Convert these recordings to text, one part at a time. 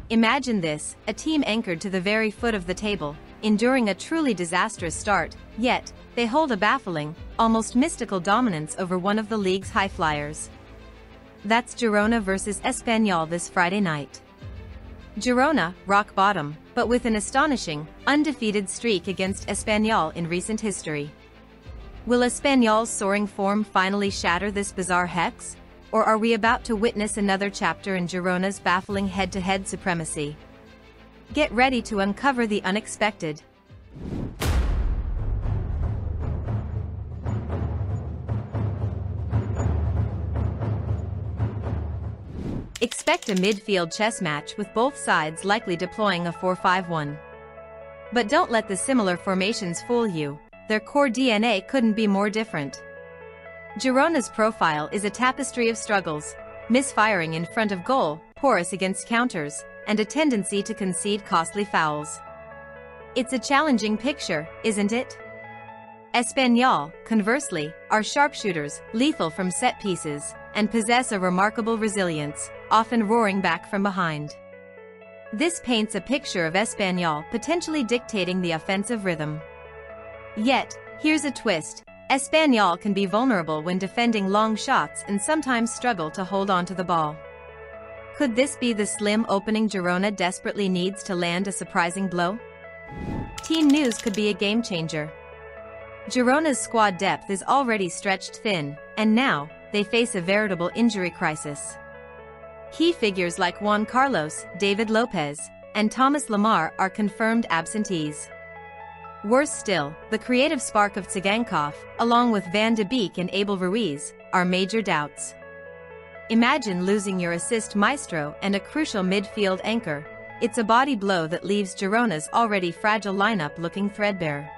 Imagine this, a team anchored to the very foot of the table, enduring a truly disastrous start, yet, they hold a baffling, almost mystical dominance over one of the league's high flyers. That's Girona versus Espanyol this Friday night. Girona, rock bottom, but with an astonishing, undefeated streak against Espanyol in recent history. Will Espanyol's soaring form finally shatter this bizarre hex? Or are we about to witness another chapter in Girona's baffling head-to-head supremacy? Get ready to uncover the unexpected. Expect a midfield chess match with both sides likely deploying a 4-5-1. But don't let the similar formations fool you, their core DNA couldn't be more different. Girona's profile is a tapestry of struggles, misfiring in front of goal, porous against counters, and a tendency to concede costly fouls. It's a challenging picture, isn't it? Espanyol, conversely, are sharpshooters, lethal from set pieces, and possess a remarkable resilience, often roaring back from behind. This paints a picture of Espanyol potentially dictating the offensive rhythm. Yet, here's a twist. Espanyol can be vulnerable when defending long shots and sometimes struggle to hold onto the ball. Could this be the slim opening Girona desperately needs to land a surprising blow? Team news could be a game-changer. Girona's squad depth is already stretched thin, and now, they face a veritable injury crisis. Key figures like Juan Carlos, David Lopez, and Lemar are confirmed absentees. Worse still, the creative spark of Tsygankov, along with Van de Beek and Abel Ruiz, are major doubts. Imagine losing your assist maestro and a crucial midfield anchor. It's a body blow that leaves Girona's already fragile lineup looking threadbare.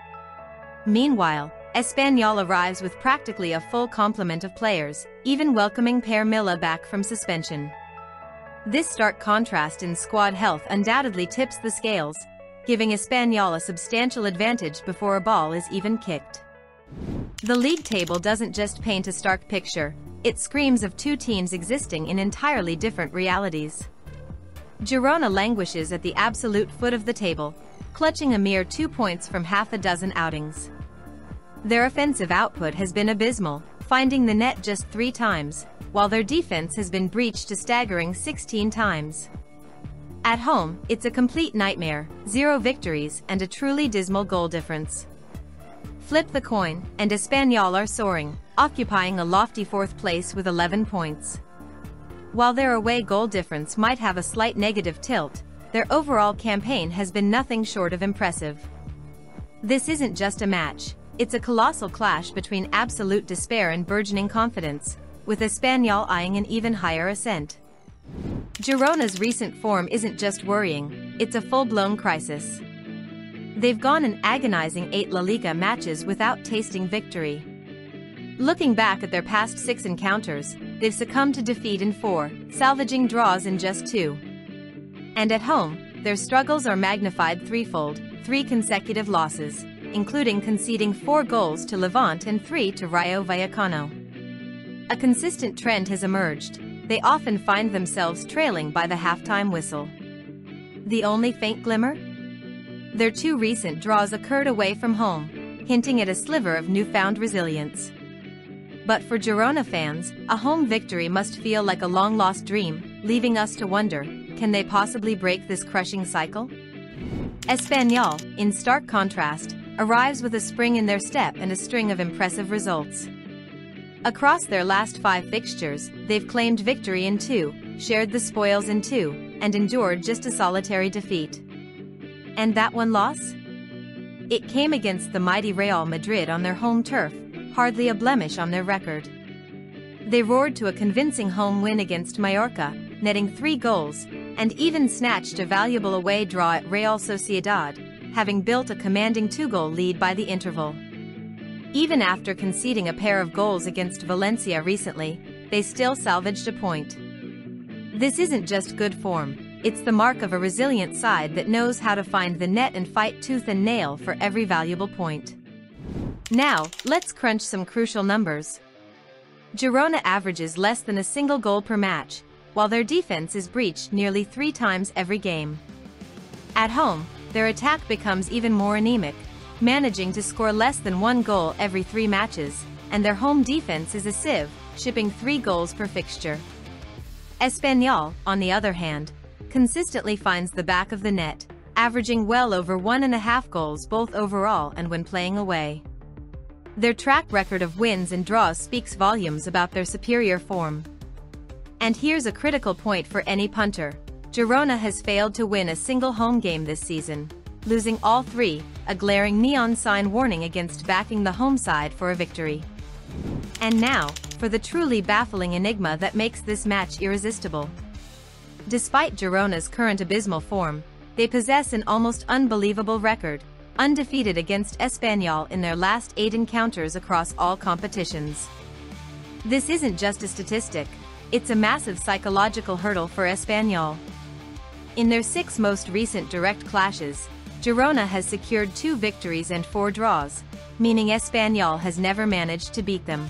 Meanwhile, Espanyol arrives with practically a full complement of players, even welcoming Pere Milla back from suspension. This stark contrast in squad health undoubtedly tips the scales, giving Espanyol a substantial advantage before a ball is even kicked. The league table doesn't just paint a stark picture, it screams of two teams existing in entirely different realities. Girona languishes at the absolute foot of the table, clutching a mere 2 points from half a dozen outings. Their offensive output has been abysmal, finding the net just 3 times, while their defense has been breached a staggering 16 times. At home, it's a complete nightmare, 0 victories and a truly dismal goal difference. Flip the coin, and Espanyol are soaring, occupying a lofty 4th place with 11 points. While their away goal difference might have a slight negative tilt, their overall campaign has been nothing short of impressive. This isn't just a match, it's a colossal clash between absolute despair and burgeoning confidence, with Espanyol eyeing an even higher ascent. Girona's recent form isn't just worrying, it's a full-blown crisis. They've gone an agonizing 8 LaLiga matches without tasting victory. Looking back at their past 6 encounters, they've succumbed to defeat in 4, salvaging draws in just 2. And at home, their struggles are magnified threefold, 3 consecutive losses, including conceding 4 goals to Levante and 3 to Rayo Vallecano. A consistent trend has emerged. They often find themselves trailing by the halftime whistle. The only faint glimmer? Their 2 recent draws occurred away from home, hinting at a sliver of newfound resilience. But for Girona fans, a home victory must feel like a long-lost dream, leaving us to wonder, can they possibly break this crushing cycle? Espanyol, in stark contrast, arrives with a spring in their step and a string of impressive results. Across their last 5 fixtures, they've claimed victory in 2, shared the spoils in 2, and endured just a solitary defeat. And that one loss? It came against the mighty Real Madrid on their home turf, hardly a blemish on their record. They roared to a convincing home win against Mallorca, netting 3 goals, and even snatched a valuable away draw at Real Sociedad, having built a commanding 2-goal lead by the interval. Even after conceding a pair of goals against Valencia recently, they still salvaged a point. This isn't just good form, it's the mark of a resilient side that knows how to find the net and fight tooth and nail for every valuable point. Now, let's crunch some crucial numbers. Girona averages less than a single goal per match, while their defense is breached nearly 3 times every game. At home, their attack becomes even more anemic, managing to score less than 1 goal every 3 matches, and their home defense is a sieve, shipping 3 goals per fixture. Espanyol, on the other hand, consistently finds the back of the net, averaging well over 1.5 goals both overall and when playing away. Their track record of wins and draws speaks volumes about their superior form. And here's a critical point for any punter: Girona has failed to win a single home game this season, losing all 3, a glaring neon sign warning against backing the home side for a victory. And now, for the truly baffling enigma that makes this match irresistible. Despite Girona's current abysmal form, they possess an almost unbelievable record, undefeated against Espanyol in their last 8 encounters across all competitions. This isn't just a statistic, it's a massive psychological hurdle for Espanyol. In their 6 most recent direct clashes, Girona has secured 2 victories and 4 draws, meaning Espanyol has never managed to beat them.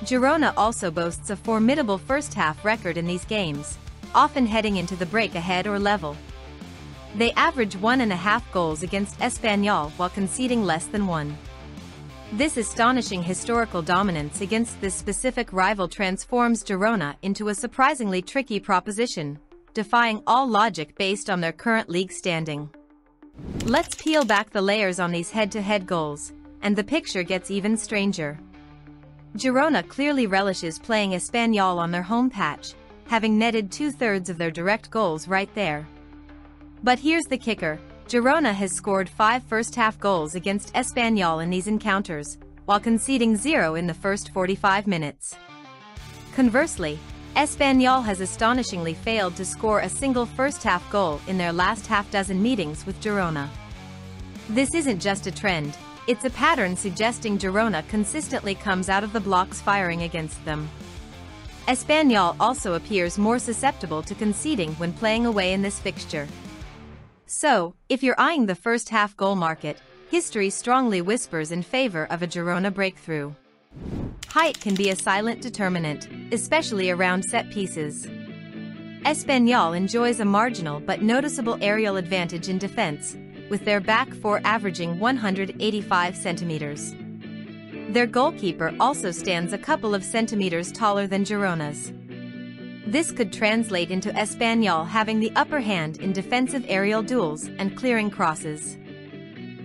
Girona also boasts a formidable first-half record in these games, often heading into the break ahead or level. They average 1.5 goals against Espanyol while conceding less than 1. This astonishing historical dominance against this specific rival transforms Girona into a surprisingly tricky proposition, defying all logic based on their current league standing. Let's peel back the layers on these head-to-head goals, and the picture gets even stranger. Girona clearly relishes playing Espanyol on their home patch, having netted 2/3 of their direct goals right there. But here's the kicker: Girona has scored 5 first-half goals against Espanyol in these encounters, while conceding 0 in the first 45 minutes. Conversely, Espanyol has astonishingly failed to score a single first-half goal in their last half-dozen meetings with Girona. This isn't just a trend, it's a pattern suggesting Girona consistently comes out of the blocks firing against them. Espanyol also appears more susceptible to conceding when playing away in this fixture. So, if you're eyeing the first-half goal market, history strongly whispers in favor of a Girona breakthrough. Height can be a silent determinant, especially around set pieces. Espanyol enjoys a marginal but noticeable aerial advantage in defense, with their back 4 averaging 185 centimeters. Their goalkeeper also stands a couple of centimeters taller than Girona's. This could translate into Espanyol having the upper hand in defensive aerial duels and clearing crosses.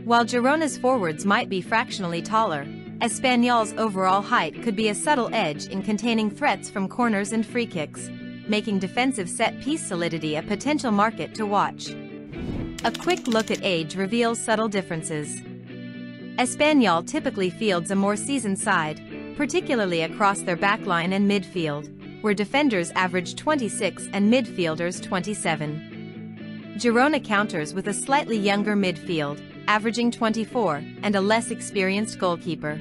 While Girona's forwards might be fractionally taller, Espanyol's overall height could be a subtle edge in containing threats from corners and free kicks, making defensive set-piece solidity a potential market to watch. A quick look at age reveals subtle differences. Espanyol typically fields a more seasoned side, particularly across their backline and midfield, where defenders average 26 and midfielders 27. Girona counters with a slightly younger midfield, averaging 24, and a less experienced goalkeeper.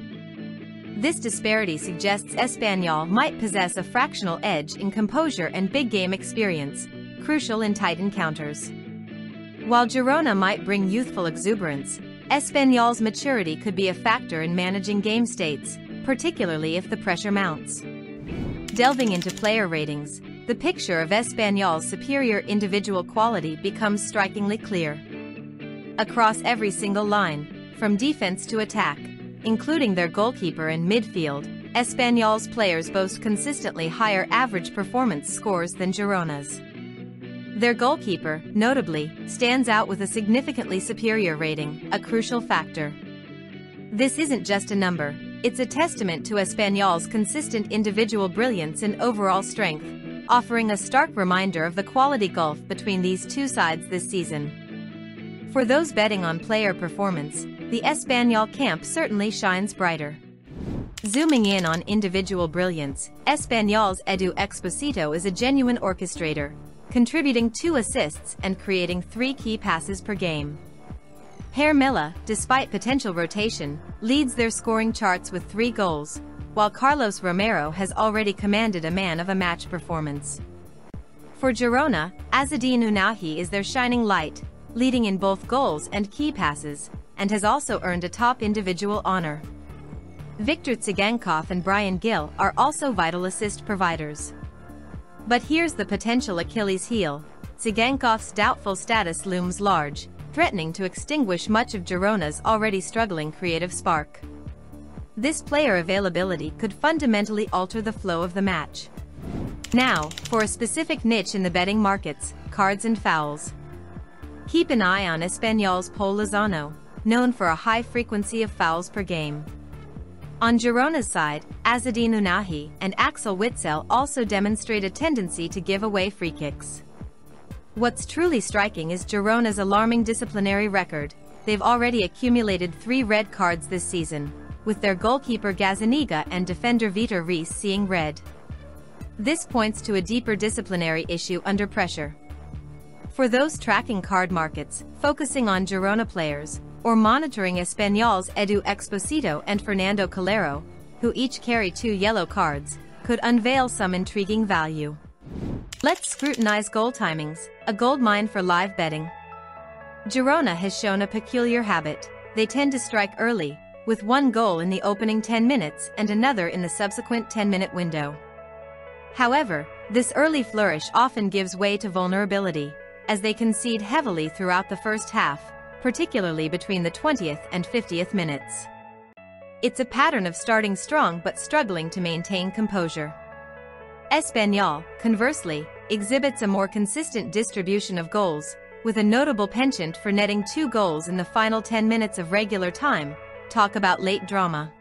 This disparity suggests Espanyol might possess a fractional edge in composure and big-game experience, crucial in tight encounters. While Girona might bring youthful exuberance, Espanyol's maturity could be a factor in managing game states, particularly if the pressure mounts. Delving into player ratings, the picture of Espanyol's superior individual quality becomes strikingly clear. Across every single line, from defense to attack, including their goalkeeper and midfield, Espanyol's players boast consistently higher average performance scores than Girona's. Their goalkeeper, notably, stands out with a significantly superior rating, a crucial factor. This isn't just a number, it's a testament to Espanyol's consistent individual brilliance and overall strength, offering a stark reminder of the quality gulf between these two sides this season. For those betting on player performance, the Espanyol camp certainly shines brighter. Zooming in on individual brilliance, Espanyol's Edu Exposito is a genuine orchestrator, contributing 2 assists and creating 3 key passes per game. Pere Milla, despite potential rotation, leads their scoring charts with 3 goals, while Carlos Romero has already commanded a man-of-a-match performance. For Girona, Azzedine Ounahi is their shining light, leading in both goals and key passes, and has also earned a top individual honor. Victor Tsygankov and Brian Gill are also vital assist providers. But here's the potential Achilles heel. Tsygankov's doubtful status looms large, threatening to extinguish much of Girona's already struggling creative spark. This player availability could fundamentally alter the flow of the match. Now, for a specific niche in the betting markets, cards and fouls. Keep an eye on Espanyol's Pol Lozano, known for a high frequency of fouls per game. On Girona's side, Azzedine Ounahi and Axel Witsel also demonstrate a tendency to give away free kicks. What's truly striking is Girona's alarming disciplinary record. They've already accumulated 3 red cards this season, with their goalkeeper Gazzaniga and defender Vitor Reis seeing red. This points to a deeper disciplinary issue under pressure. For those tracking card markets, focusing on Girona players, or monitoring Espanyol's Edu Exposito and Fernando Calero, who each carry 2 yellow cards, could unveil some intriguing value. Let's scrutinize goal timings, a goldmine for live betting. Girona has shown a peculiar habit. They tend to strike early, with 1 goal in the opening 10 minutes and another in the subsequent 10-minute window. However, this early flourish often gives way to vulnerability, as they concede heavily throughout the first half, particularly between the 20th and 50th minutes. It's a pattern of starting strong but struggling to maintain composure. Espanyol, conversely, exhibits a more consistent distribution of goals, with a notable penchant for netting 2 goals in the final 10 minutes of regular time. Talk about late drama.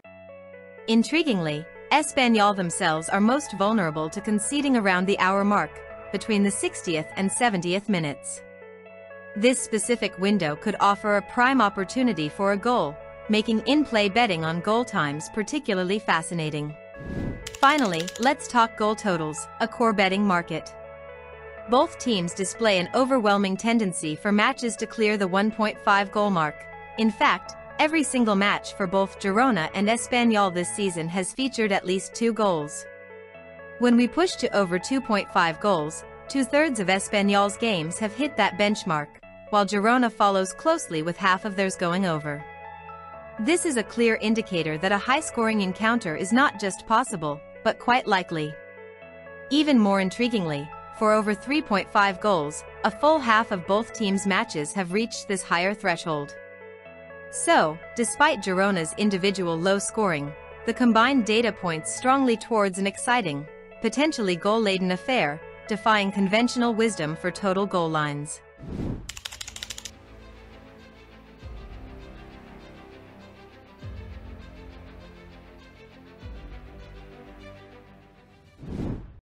Intriguingly, Espanyol themselves are most vulnerable to conceding around the hour mark, between the 60th and 70th minutes. This specific window could offer a prime opportunity for a goal, making in-play betting on goal times particularly fascinating. Finally, let's talk goal totals, a core betting market. Both teams display an overwhelming tendency for matches to clear the 1.5 goal mark. In fact, every single match for both Girona and Espanyol this season has featured at least 2 goals. When we push to over 2.5 goals, 2/3 of Espanyol's games have hit that benchmark, while Girona follows closely with half of theirs going over. This is a clear indicator that a high-scoring encounter is not just possible, but quite likely. Even more intriguingly, for over 3.5 goals, a full half of both teams' matches have reached this higher threshold. So, despite Girona's individual low scoring, the combined data points strongly towards an exciting, potentially goal-laden affair, defying conventional wisdom for total goal lines.